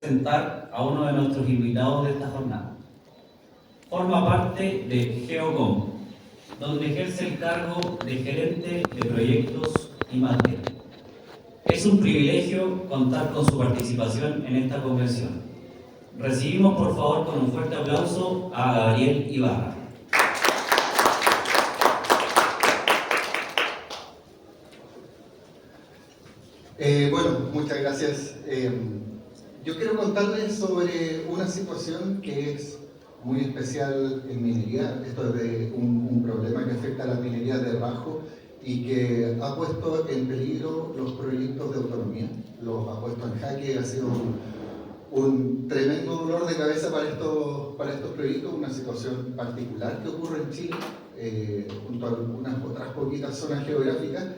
Presentar a uno de nuestros invitados de esta jornada. Forma parte de Geocom, donde ejerce el cargo de gerente de proyectos y máster. Es un privilegio contar con su participación en esta convención. Recibimos por favor con un fuerte aplauso a Gabriel Ibarra. Bueno, muchas gracias. Yo quiero contarles sobre una situación que es muy especial en minería. Esto es de un problema que afecta a la minería de bajo y que ha puesto en peligro los proyectos de autonomía. Los ha puesto en jaque, ha sido un tremendo dolor de cabeza para estos proyectos, una situación particular que ocurre en Chile, junto a algunas otras poquitas zonas geográficas.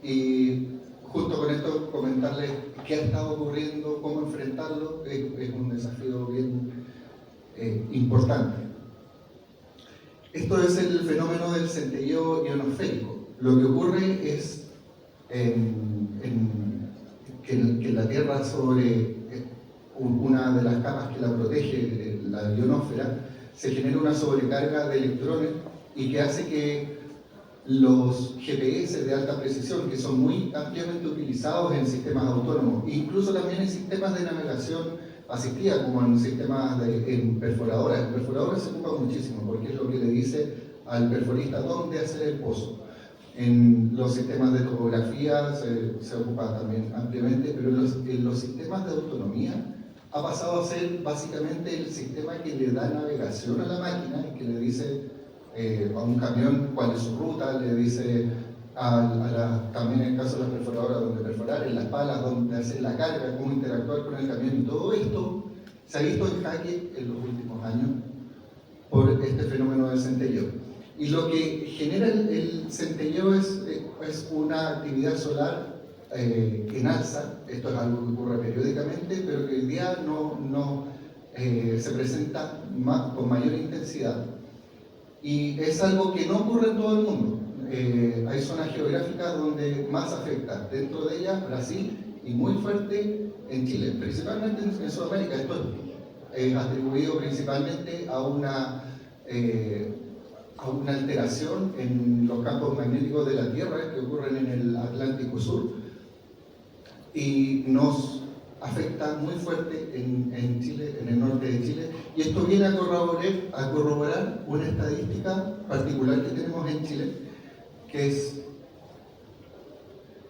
Y junto con esto, comentarles qué ha estado ocurriendo, cómo enfrentarlo, es un desafío bien importante. Esto es el fenómeno del centelleo ionosférico. Lo que ocurre es que la Tierra, sobre una de las capas que la protege, la ionosfera, se genera una sobrecarga de electrones y que hace que los GPS de alta precisión, que son muy ampliamente utilizados en sistemas autónomos, incluso también en sistemas de navegación asistida, como en sistemas en perforadoras. En perforadoras se ocupa muchísimo, porque es lo que le dice al perforista dónde hacer el pozo. En los sistemas de topografía se ocupa también ampliamente, pero en los sistemas de autonomía ha pasado a ser básicamente el sistema que le da navegación a la máquina y que le dice a un camión cuál es su ruta, le dice también en el caso de las perforadoras donde perforar, en las palas donde hacer la carga, cómo interactuar con el camión, y todo esto se ha visto en jaque en los últimos años por este fenómeno del centelleo. Y lo que genera el centelleo es una actividad solar en alza. Esto es algo que ocurre periódicamente, pero que hoy día no se presenta con mayor intensidad. Y es algo que no ocurre en todo el mundo. Hay zonas geográficas donde más afecta, dentro de ellas Brasil y muy fuerte en Chile, principalmente en Sudamérica. Esto es atribuido principalmente a una alteración en los campos magnéticos de la Tierra que ocurren en el Atlántico Sur y nos afecta muy fuerte en Chile, en el norte de Chile, y esto viene a corroborar una estadística particular que tenemos en Chile, que es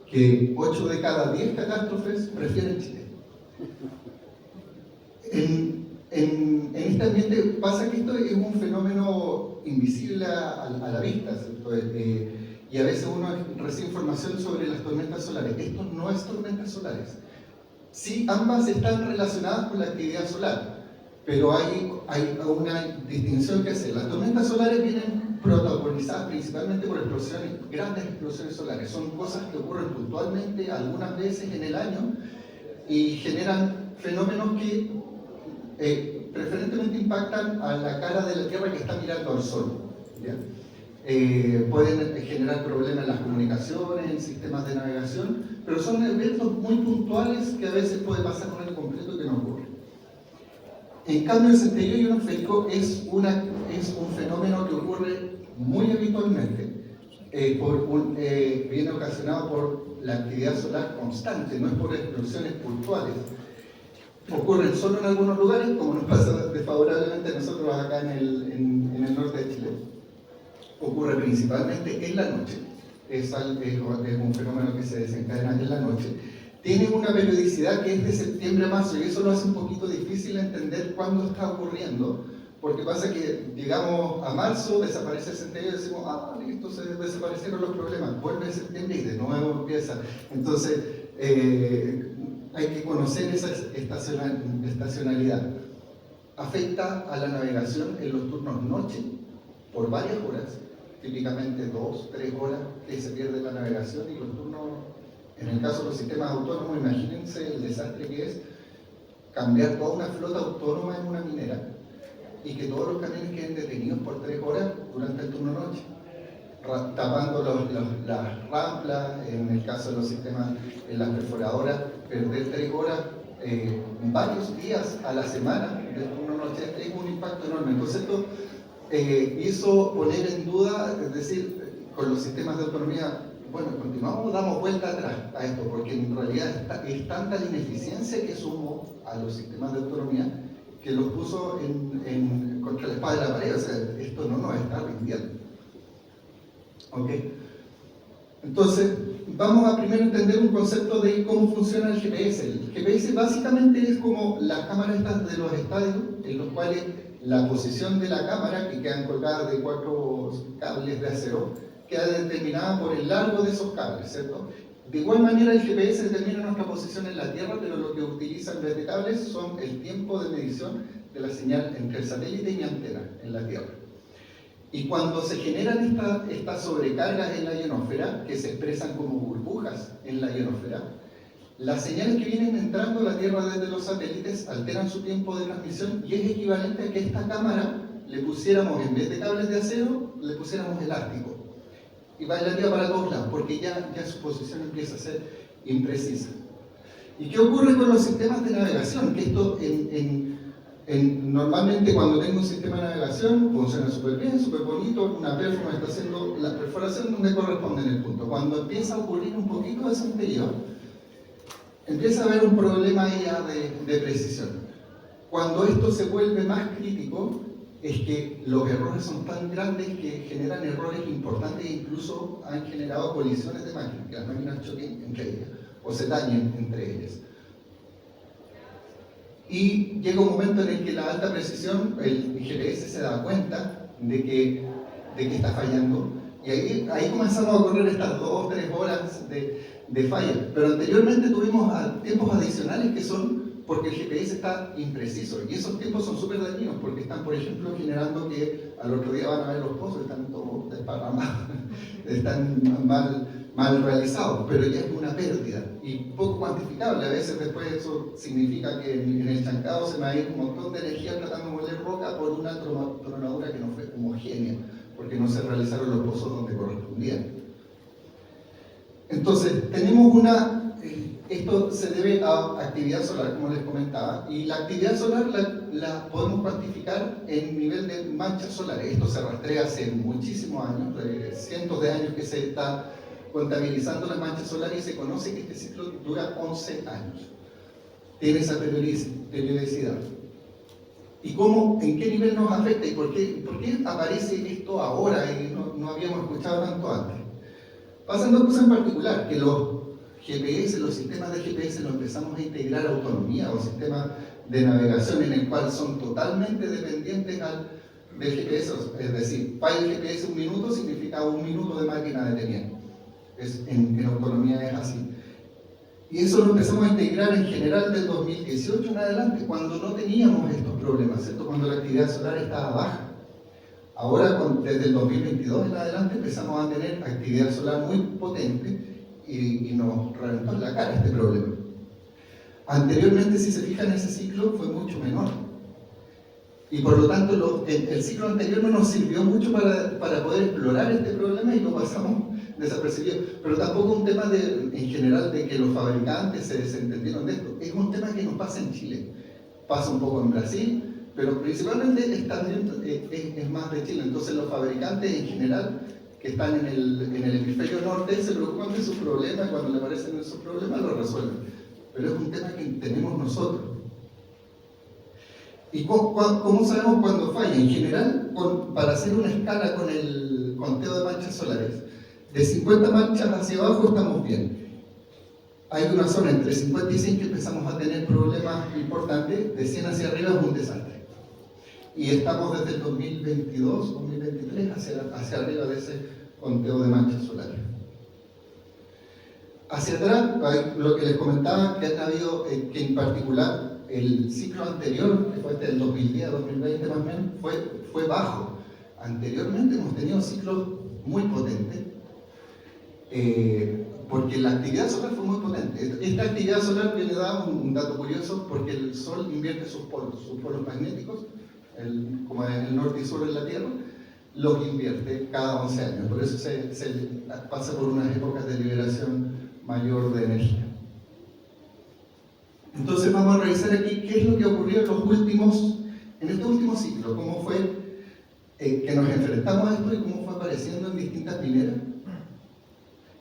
que 8 de cada 10 catástrofes prefieren Chile. En este ambiente pasa que esto es un fenómeno invisible a la vista, ¿cierto? Y a veces uno recibe información sobre las tormentas solares. Esto no es tormentas solares. Sí, ambas están relacionadas con la actividad solar, pero hay una distinción que hacer. Las tormentas solares vienen protagonizadas principalmente por explosiones, grandes explosiones solares. Son cosas que ocurren puntualmente algunas veces en el año y generan fenómenos que preferentemente impactan a la cara de la Tierra que está mirando al Sol, ¿ya? Pueden generar problemas en las comunicaciones, en sistemas de navegación, pero son eventos muy puntuales que a veces puede pasar con el completo que no ocurre. En cambio, el centelleo ionosférico es un fenómeno que ocurre muy habitualmente, viene ocasionado por la actividad solar constante, no es por explosiones puntuales. Ocurren solo en algunos lugares, como nos pasa desfavorablemente a nosotros acá en el norte de Chile. Ocurre principalmente en la noche, es un fenómeno que se desencadena en la noche. Tiene una periodicidad que es de septiembre a marzo, y eso lo hace un poquito difícil entender cuándo está ocurriendo, porque pasa que llegamos a marzo, desaparece el centelleo y decimos, listo, se desaparecieron los problemas, vuelve en septiembre y de nuevo empieza. Entonces, hay que conocer esa estacionalidad. Afecta a la navegación en los turnos noche por varias horas, típicamente 2, 3 horas que se pierde la navegación, y los turnos, en el caso de los sistemas autónomos, imagínense el desastre que es cambiar toda una flota autónoma en una minera y que todos los camiones queden detenidos por 3 horas durante el turno noche, tapando las ramplas. En el caso de los sistemas en las perforadoras, perder 3 horas varios días a la semana, una noche, es un impacto enorme. Entonces esto hizo poner en duda, es decir, con los sistemas de autonomía, bueno, continuamos, damos vuelta atrás a esto, porque en realidad es tanta la ineficiencia que sumó a los sistemas de autonomía que los puso contra la espada de la pared. O sea, esto no nos está rindiendo. ¿Ok? Entonces, vamos a primero entender un concepto de cómo funciona el GPS. El GPS básicamente es como las cámaras estas de los estadios, en los cuales la posición de la cámara, que quedan colgadas de 4 cables de acero, queda determinada por el largo de esos cables, ¿cierto? De igual manera el GPS determina nuestra posición en la Tierra, pero lo que utiliza en vez de cables son el tiempo de medición de la señal entre el satélite y mi antena en la Tierra. Y cuando se generan estas sobrecargas en la ionosfera, que se expresan como burbujas en la ionosfera, las señales que vienen entrando a la Tierra desde los satélites alteran su tiempo de transmisión y es equivalente a que esta cámara le pusiéramos, en vez de cables de acero, le pusiéramos elástico. Y bailaría para todos lados, porque ya su posición empieza a ser imprecisa. ¿Y qué ocurre con los sistemas de navegación? Que esto normalmente cuando tengo un sistema de navegación funciona súper bien, súper bonito, una perfora está haciendo la perforación donde corresponde en el punto. Cuando empieza a ocurrir un poquito de centello, empieza a haber un problema ya de precisión. Cuando esto se vuelve más crítico, es que los errores son tan grandes que generan errores importantes e incluso han generado colisiones de máquinas, que las máquinas choquen entre ellas o se dañen entre ellas. Y llega un momento en el que la alta precisión, el GPS se da cuenta de que está fallando y ahí comenzamos a correr estas 2 o 3 horas de falla. Pero anteriormente tuvimos tiempos adicionales que son porque el GPS está impreciso y esos tiempos son súper dañinos porque están, por ejemplo, generando que al otro día van a ver los pozos, están todos desparramados, están mal realizados, pero ya es una pérdida y poco cuantificable. A veces después eso significa que en el chancado se me va a ir un montón de energía tratando de moler roca por una tronadura que no fue homogénea, porque no se realizaron los pozos donde correspondían. Entonces, tenemos esto se debe a actividad solar, como les comentaba, y la actividad solar la podemos cuantificar en nivel de manchas solares. Esto se rastrea hace muchísimos años, cientos de años que se está contabilizando las manchas solares y se conoce que este ciclo dura 11 años. Tiene esa periodicidad. ¿Y en qué nivel nos afecta y por qué aparece esto ahora y no habíamos escuchado tanto antes? Pasan 2 cosas en particular, que los sistemas de GPS los empezamos a integrar a autonomía o sistemas de navegación en el cual son totalmente dependientes del GPS, es decir, falla el GPS 1 minuto significa 1 minuto de máquina detenida. En autonomía es así. Y eso lo empezamos a integrar en general del 2018 en adelante, cuando no teníamos estos problemas, ¿cierto? Cuando la actividad solar estaba baja. Ahora, desde el 2022 en adelante, empezamos a tener actividad solar muy potente y nos reventó en la cara este problema. Anteriormente, si se fijan, ese ciclo fue mucho menor. Y por lo tanto, el ciclo anterior no nos sirvió mucho para poder explorar este problema y lo pasamos desapercibido. Pero tampoco un tema en general de que los fabricantes se desentendieron de esto. Es un tema que nos pasa en Chile. Pasa un poco en Brasil, pero principalmente es más de Chile. Entonces los fabricantes en general que están en el hemisferio norte se preocupan de sus problemas y cuando le aparecen esos problemas los resuelven. Pero es un tema que tenemos nosotros. ¿Y cómo sabemos cuándo falla? En general, para hacer una escala con el conteo de manchas solares, de 50 manchas hacia abajo estamos bien. Hay una zona entre 50 y 100 que empezamos a tener problemas importantes, de 100 hacia arriba es un desastre. Y estamos desde el 2022, 2023 hacia arriba de ese conteo de manchas solares. Hacia atrás, lo que les comentaba, que han habido, que en particular el ciclo anterior, que fue del 2010 2020 más o menos, fue bajo. Anteriormente hemos tenido ciclos muy potentes, porque la actividad solar fue muy potente. Esta actividad solar viene dada un dato curioso, porque el Sol invierte sus polos magnéticos, como en el norte y sur en la Tierra, los invierte cada 11 años. Por eso se pasa por unas épocas de liberación mayor de energía. Entonces vamos a revisar aquí qué es lo que ocurrió en este último ciclo, cómo fue que nos enfrentamos a esto y cómo fue apareciendo en distintas mineras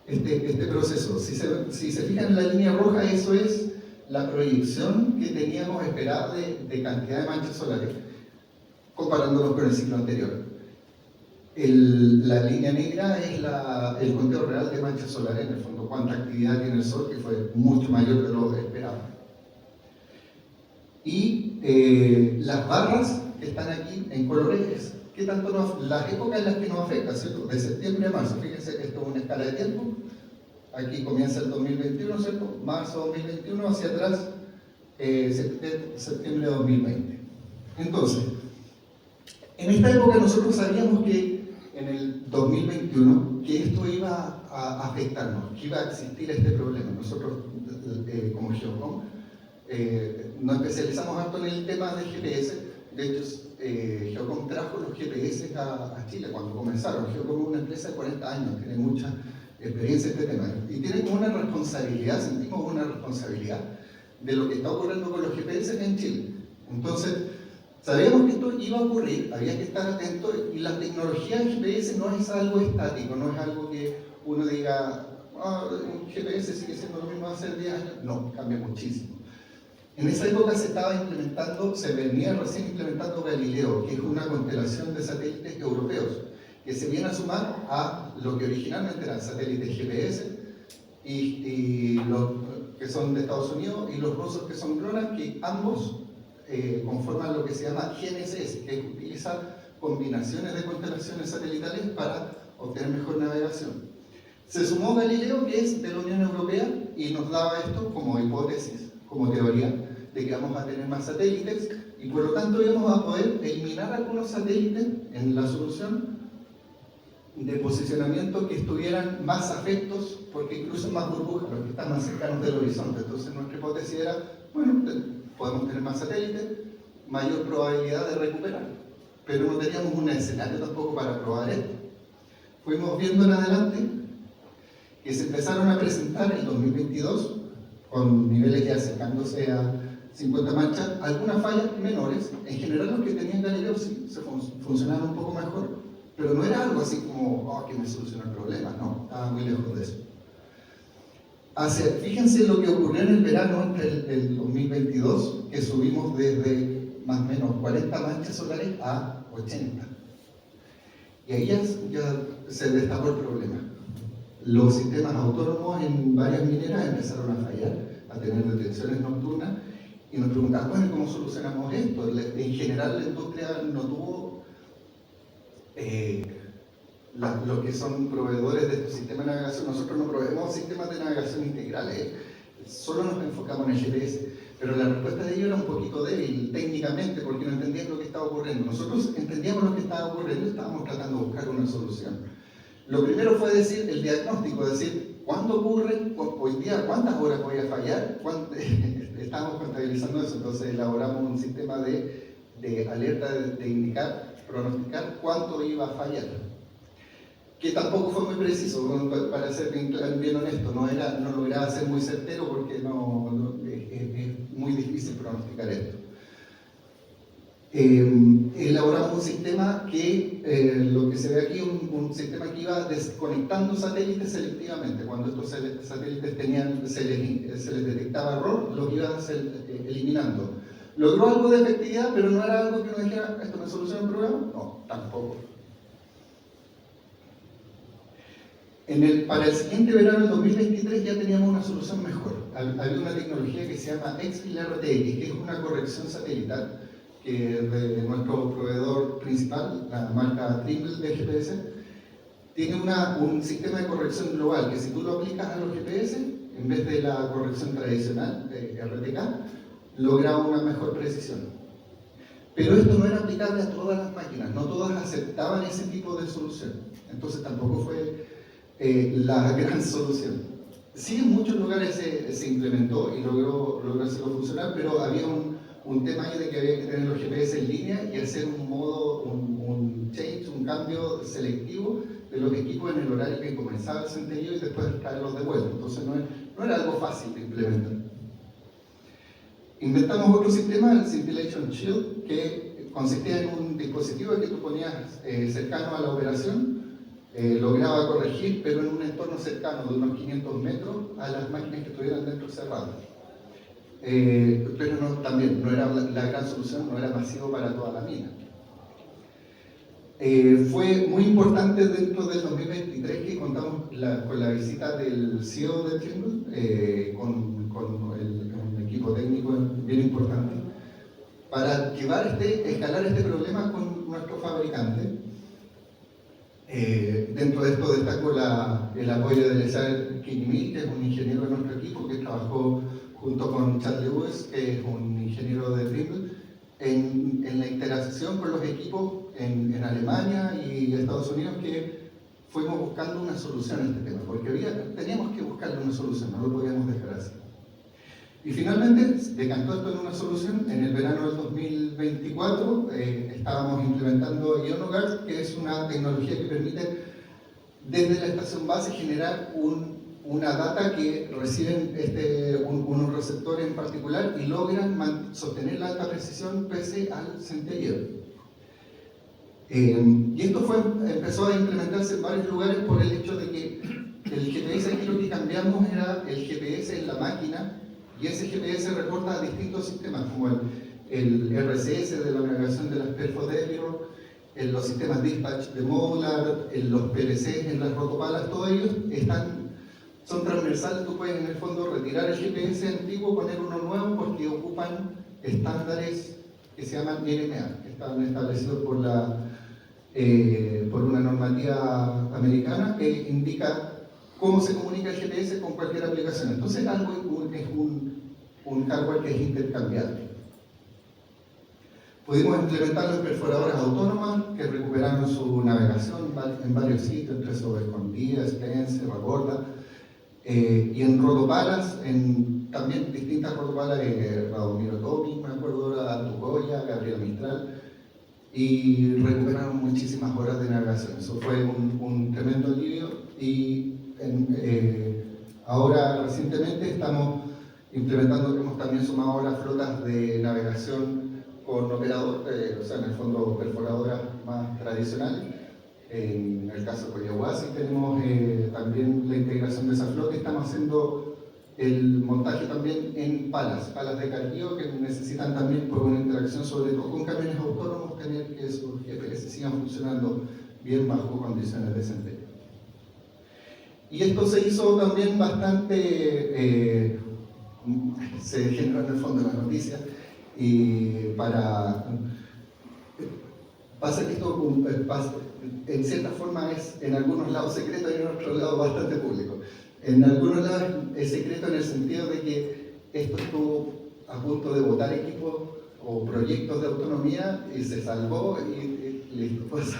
este proceso. Si se fijan en la línea roja, eso es la proyección que teníamos esperada de cantidad de manchas solares, comparándonos con el ciclo anterior. La línea negra es el conteo real de manchas solares, en el fondo, cuánta actividad tiene el Sol, que fue mucho mayor de lo esperado. Y las barras que están aquí en colores, ¿qué tanto las épocas en las que nos afecta, ¿cierto? De septiembre a marzo, fíjense que esto es una escala de tiempo. Aquí comienza el 2021, ¿cierto? Marzo 2021, hacia atrás, septiembre de 2020. Entonces, en esta época nosotros sabíamos que en el 2021 que esto iba a afectarnos, que iba a existir este problema. Nosotros, como Geocom, nos especializamos harto en el tema de GPS. De hecho, Geocom trajo los GPS a Chile cuando comenzaron. Geocom es una empresa de 40 años, tiene mucha experiencia en este tema. Y tiene como una responsabilidad, sentimos una responsabilidad de lo que está ocurriendo con los GPS en Chile. Entonces, sabíamos que esto iba a ocurrir, había que estar atento, y la tecnología de GPS no es algo estático, no es algo que uno diga, un GPS sigue siendo lo mismo de hace 10 años. No, cambia muchísimo. En esa época se venía recién implementando Galileo, que es una constelación de satélites europeos, que se viene a sumar a lo que originalmente eran satélites GPS, y los que son de Estados Unidos, y los rusos que son GLONASS, que ambos conforman lo que se llama GNSS, que utiliza combinaciones de constelaciones satelitales para obtener mejor navegación. Se sumó Galileo, que es de la Unión Europea, y nos daba esto como hipótesis, como teoría, de que vamos a tener más satélites, y por lo tanto íbamos a poder eliminar algunos satélites en la solución de posicionamiento que estuvieran más afectos, porque incluso más burbujas, los que están más cercanos del horizonte. Entonces nuestra hipótesis era, bueno, podemos tener más satélites, mayor probabilidad de recuperar, pero no teníamos un escenario tampoco para probar esto. Fuimos viendo en adelante que se empezaron a presentar en 2022, con niveles ya acercándose a 50 manchas, algunas fallas menores. En general los que tenían Galileo sí funcionaban un poco mejor, pero no era algo así como, que me solucionó el problema, no, estaba muy lejos de eso. Fíjense lo que ocurrió en el verano entre el 2022, que subimos desde más o menos 40 manchas solares a 80. Y ahí ya se destapó el problema. Los sistemas autónomos en varias mineras empezaron a fallar, a tener detecciones nocturnas, y nos preguntaban, bueno, ¿cómo solucionamos esto? En general la industria no tuvo los que son proveedores de estos sistemas de navegación. Nosotros no proveemos sistemas de navegación integrales, solo nos enfocamos en el GPS, pero la respuesta de ellos era un poquito débil técnicamente, porque no entendían lo que estaba ocurriendo. Nosotros entendíamos lo que estaba ocurriendo y estábamos tratando de buscar una solución. Lo primero fue decir el diagnóstico, decir cuándo ocurre, hoy día cuántas horas voy a fallar, estábamos contabilizando eso. Entonces elaboramos un sistema de alerta, de indicar, pronosticar cuánto iba a fallar, que tampoco fue muy preciso, para ser bien honesto, no lograba ser muy certero, porque es muy difícil pronosticar esto. Elaboramos un sistema que, lo que se ve aquí, un sistema que iba desconectando satélites selectivamente. Cuando estos satélites se les detectaba error, los iba eliminando. Logró algo de efectividad, pero no era algo que uno dijera, ¿esto me soluciona el problema? No, tampoco. Para el siguiente verano, el 2023, ya teníamos una solución mejor. Había una tecnología que se llama XFIL-RTX, que es una corrección satelital, que de nuestro proveedor principal, la marca Trimble de GPS, tiene un sistema de corrección global, que si tú lo aplicas a los GPS, en vez de la corrección tradicional de RTK, logra una mejor precisión. Pero esto no era aplicable a todas las máquinas, no todas aceptaban ese tipo de solución. Entonces tampoco fue la gran solución. Sí, en muchos lugares se implementó y logró hacerlo funcionar, pero había un tema ahí de que había que tener los GPS en línea y hacer un change, un cambio selectivo de los equipos en el horario que comenzaba el centello y después traerlos de vuelta. Entonces no era algo fácil de implementar. Inventamos otro sistema, el Scintillation Shield, que consistía en un dispositivo que tú ponías cercano a la operación, lograba corregir, pero en un entorno cercano de unos 500 metros a las máquinas que estuvieran dentro cerradas. Pero también no era la gran solución, no era masivo para toda la mina. Fue muy importante dentro del 2023 que contamos con la visita del CEO de Trimble, con un equipo técnico bien importante, para escalar este problema con nuestro fabricante. Dentro de esto destaco el apoyo de Eliezer Kinnimil, que es un ingeniero de nuestro equipo, que trabajó junto con Chad Lewis, que es un ingeniero de Trimble, en la interacción con los equipos en Alemania y Estados Unidos, que fuimos buscando una solución a este tema, porque teníamos que buscarle una solución, no lo podíamos dejar así. Y finalmente decantó esto en una solución. En el verano del 2024 estábamos implementando IonoGuard, que es una tecnología que permite desde la estación base generar una data que reciben unos receptores en particular y logran sostener la alta precisión pese al centelleo. Y esto empezó a implementarse en varios lugares por el hecho de que el GPS aquí lo que cambiamos era el GPS en la máquina, y ese GPS reporta a distintos sistemas como el RCS de la navegación de las Perfo-Delio, los sistemas dispatch de Modular, los PLCs en las rotopalas, todos ellos son transversales. Tú puedes en el fondo retirar el GPS antiguo, poner uno nuevo, porque ocupan estándares que se llaman NMA, que están establecidos por una normativa americana que indica cómo se comunica el GPS con cualquier aplicación. Entonces es un hardware que es intercambiable. Pudimos implementarlo en perforadoras autónomas que recuperaron su navegación en varios sitios, entre Escondida, Spence, Raborda, y en rotopalas, también distintas rotopalas, Radomiro Topic, me acuerdo ahora, Tucoya, Gabriela Mistral, y recuperaron muchísimas horas de navegación. Eso fue un tremendo alivio. Y ahora recientemente estamos implementando, hemos también sumado ahora flotas de navegación con operador, o sea, en el fondo perforadoras más tradicionales. En el caso de Coyahuasi tenemos también la integración de esa flota. Estamos haciendo el montaje también en palas de carguío, que necesitan también, por una interacción sobre todo con camiones autónomos, tener que sus GPS sigan funcionando bien bajo condiciones de centelleo. Y esto se hizo también bastante, se generó en el fondo de las noticias, y pasa que esto en cierta forma es en algunos lados secreto y en otros lados bastante público. En algunos lados es secreto en el sentido de que esto estuvo a punto de botar equipos o proyectos de autonomía y se salvó y listo, pues.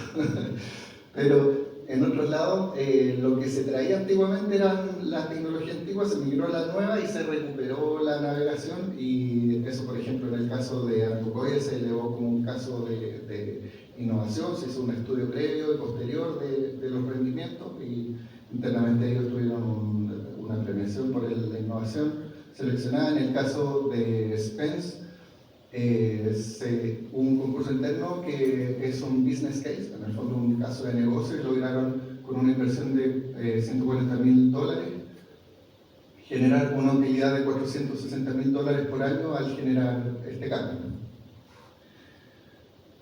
Pero en otros lados, lo que se traía antiguamente eran la tecnología antigua, se migró a la nueva y se recuperó la navegación. Y eso, por ejemplo, en el caso de Antucoya se elevó como un caso de innovación, se hizo un estudio previo y posterior de los rendimientos, y internamente ellos tuvieron una premiación por la innovación seleccionada. En el caso de Spence, un concurso interno que es un business case, en el fondo un caso de negocio, y lograron con una inversión de $140.000 generar una utilidad de $460.000 por año al generar este cambio.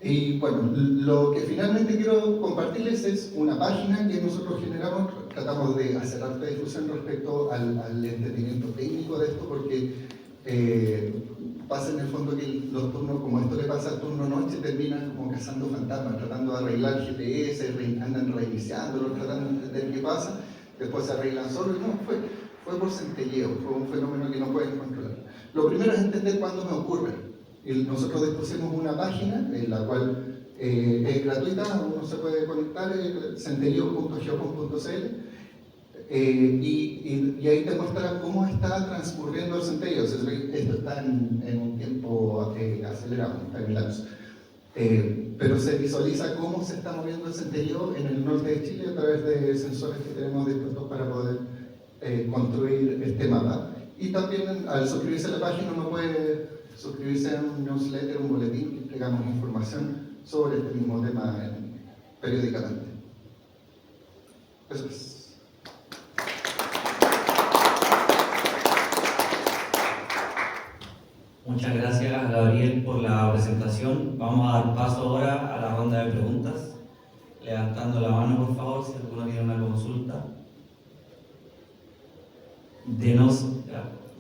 Y bueno, lo que finalmente quiero compartirles es una página que nosotros generamos. Tratamos de hacer harta difusión respecto al entendimiento técnico de esto, porque pasa en el fondo que los turnos, como esto le pasa al turno noche, terminan como cazando fantasmas, tratando de arreglar GPS, andan reiniciándolo, tratando de entender qué pasa, después se arreglan solos. No, fue por centelleo, fue un fenómeno que no pueden controlar. Lo primero es entender cuándo me ocurre. Nosotros dispusimos una página en la cual es gratuita, uno se puede conectar, centelleo.geocom.cl, y ahí te muestra cómo está transcurriendo el centelleo. O sea, esto está en un tiempo acelerado, está en lapso. Pero se visualiza cómo se está moviendo el centelleo en el norte de Chile a través de sensores que tenemos dispuestos para poder construir este mapa. Y también al suscribirse a la página uno puede suscribirse a un newsletter, un boletín, que entregamos información sobre este mismo tema periódicamente. Eso es. Muchas gracias, Gabriel, por la presentación. Vamos a dar paso ahora a la ronda de preguntas. Levantando la mano, por favor, si alguno tiene una consulta. Denos,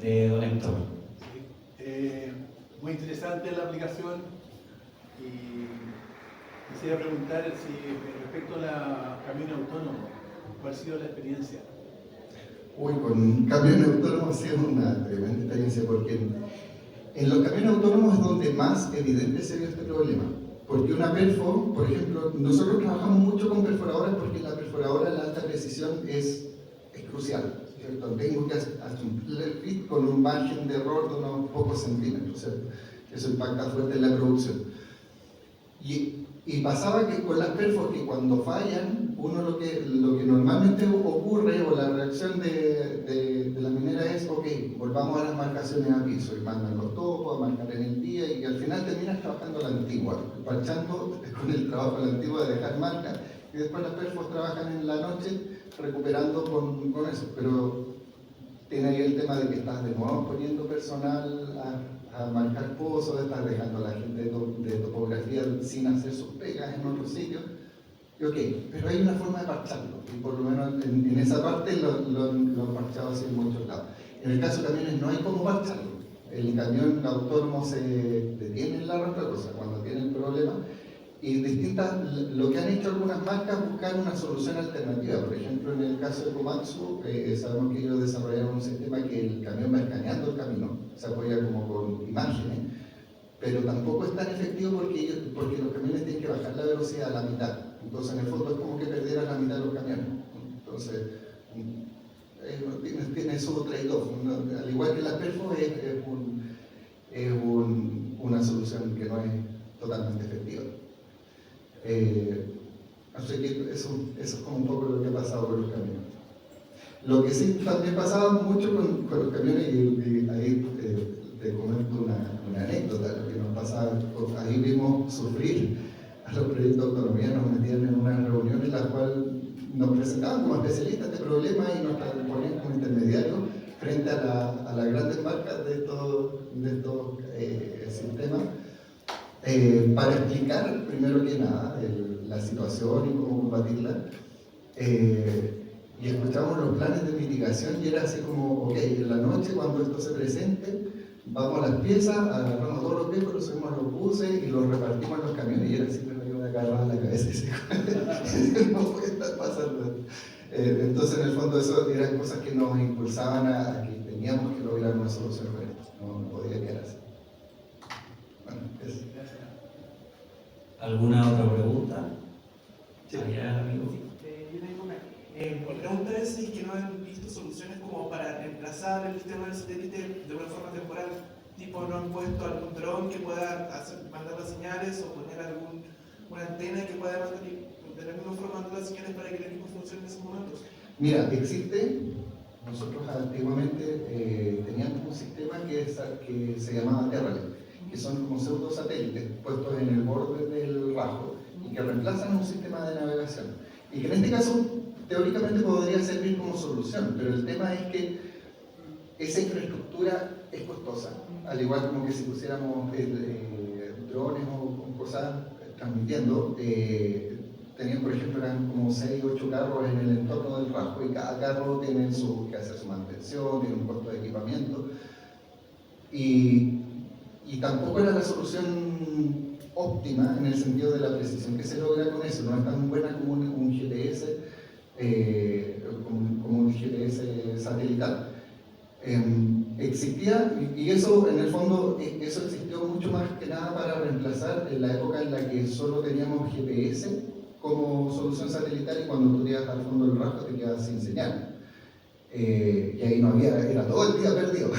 de don Héctor. Sí. Muy interesante la aplicación y quisiera preguntar si respecto a la camión autónomo, ¿cuál ha sido la experiencia? Uy, con camiones autónomos ha sido una tremenda experiencia porque en los camiones autónomos es donde más evidente se vio este problema. Porque una perfo, por ejemplo, nosotros trabajamos mucho con perforadoras porque la perforadora la alta precisión es crucial, ¿cierto? Tengo que hacer el fit con un margen de error de unos pocos centímetros, ¿cierto? Eso impacta fuerte en la producción. Y pasaba que con las perfos que cuando fallan, uno lo que normalmente ocurre, o la reacción de la minera es, ok, volvamos a las marcaciones a piso, y mandan los topos, a marcar en el día, y al final terminas trabajando a la antigua, parchando con el trabajo a la antigua de dejar marca, y después las perfos trabajan en la noche recuperando con eso, pero tiene ahí el tema de que estás de nuevo poniendo personal a marcar pozos, estás dejando a la gente de topografía sin hacer sus pegas en otros sitios. Y ok, pero hay una forma de parcharlo, y por lo menos en esa parte lo han parchado así en muchos lados. En el caso de camiones no hay cómo parcharlo. El camión autónomo se detiene en la ruta, o sea, cuando tiene el problema, y lo que han hecho algunas marcas es buscar una solución alternativa. Por ejemplo, en el caso de Komatsu, sabemos que ellos desarrollaron un sistema que el camión va escaneando el camino, se apoya como con imágenes, pero tampoco es tan efectivo porque los camiones tienen que bajar la velocidad a la mitad. Entonces, en el fondo es como que perdieran la mitad de los camiones. Entonces, tiene su trade-off. Al igual que la perfo, es una solución que no es totalmente efectiva. Así que eso es como un poco lo que ha pasado con los camiones. Lo que sí también pasaba mucho con los camiones, y ahí te comento una anécdota, lo que nos pasaba, ahí vimos sufrir a los proyectos de autonomía, nos metían en una reunión en la cual nos presentaban como especialistas de problemas y nos ponían como intermediarios frente a las grandes marcas de estos sistemas. Para explicar, primero que nada, la situación y cómo combatirla, y escuchamos los planes de mitigación y era así como, ok, en la noche cuando esto se presente, vamos a las piezas, agarramos todos los viejos, los subimos a los buses y los repartimos en los camiones, y era así que me dio una agarrada en la cabeza y no puede estar pasando. Entonces, en el fondo, eso eran cosas que nos impulsaban a que teníamos que lograr una solución para esto, no podía quedar así. Bueno, eso. ¿Alguna otra pregunta? Sí. Allá, amigo. Yo tengo una. Mi pregunta es si que no han visto soluciones como para reemplazar el sistema del satélite de una forma temporal, tipo no han puesto algún dron que pueda mandar las señales o poner una antena que pueda mandar de la misma forma mandar las señales para que el equipo funcione en esos momentos. Mira, nosotros antiguamente teníamos un sistema que se llamaba Terralink, que son como pseudo satélites puestos en el borde del rajo y que reemplazan un sistema de navegación. Y que en este caso, teóricamente podría servir como solución, pero el tema es que esa infraestructura es costosa, al igual como que si pusiéramos drones o cosas transmitiendo, tenían, por ejemplo, eran como 6 o 8 carros en el entorno del rajo y cada carro tiene que hacer su mantención, tiene un costo de equipamiento y tampoco era la solución óptima en el sentido de la precisión que se logra con eso, no es tan buena como un GPS, como un GPS satelital. Existía, y eso en el fondo, eso existió mucho más que nada para reemplazar en la época en la que solo teníamos GPS como solución satelital y cuando tú llegas al fondo del rajo te quedas sin señal. Y ahí no había, era todo el día perdido.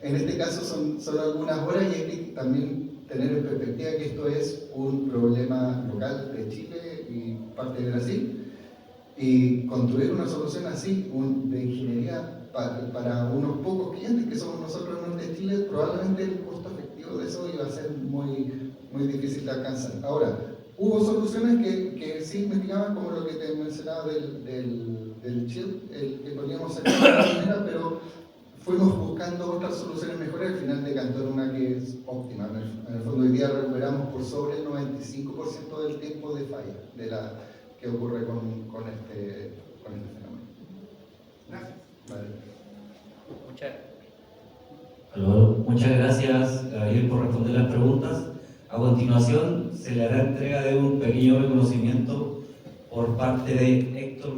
En este caso son algunas horas y hay que también tener en perspectiva que esto es un problema local de Chile y parte de Brasil. Y construir una solución así, de ingeniería para unos pocos clientes que somos nosotros en Norte de Chile, probablemente el costo efectivo de eso iba a ser muy, muy difícil de alcanzar. Ahora, hubo soluciones que sí mitigaban, como lo que te mencionaba del chip, el que poníamos en la primera, pero fuimos buscando otras soluciones mejores. Al final decantó en una que es óptima. En el fondo, hoy día recuperamos por sobre el 95% del tiempo de falla que ocurre con este fenómeno. Gracias. Vale. Muchas gracias, Gabriel, por responder las preguntas. A continuación, se le hará entrega de un pequeño reconocimiento por parte de Héctor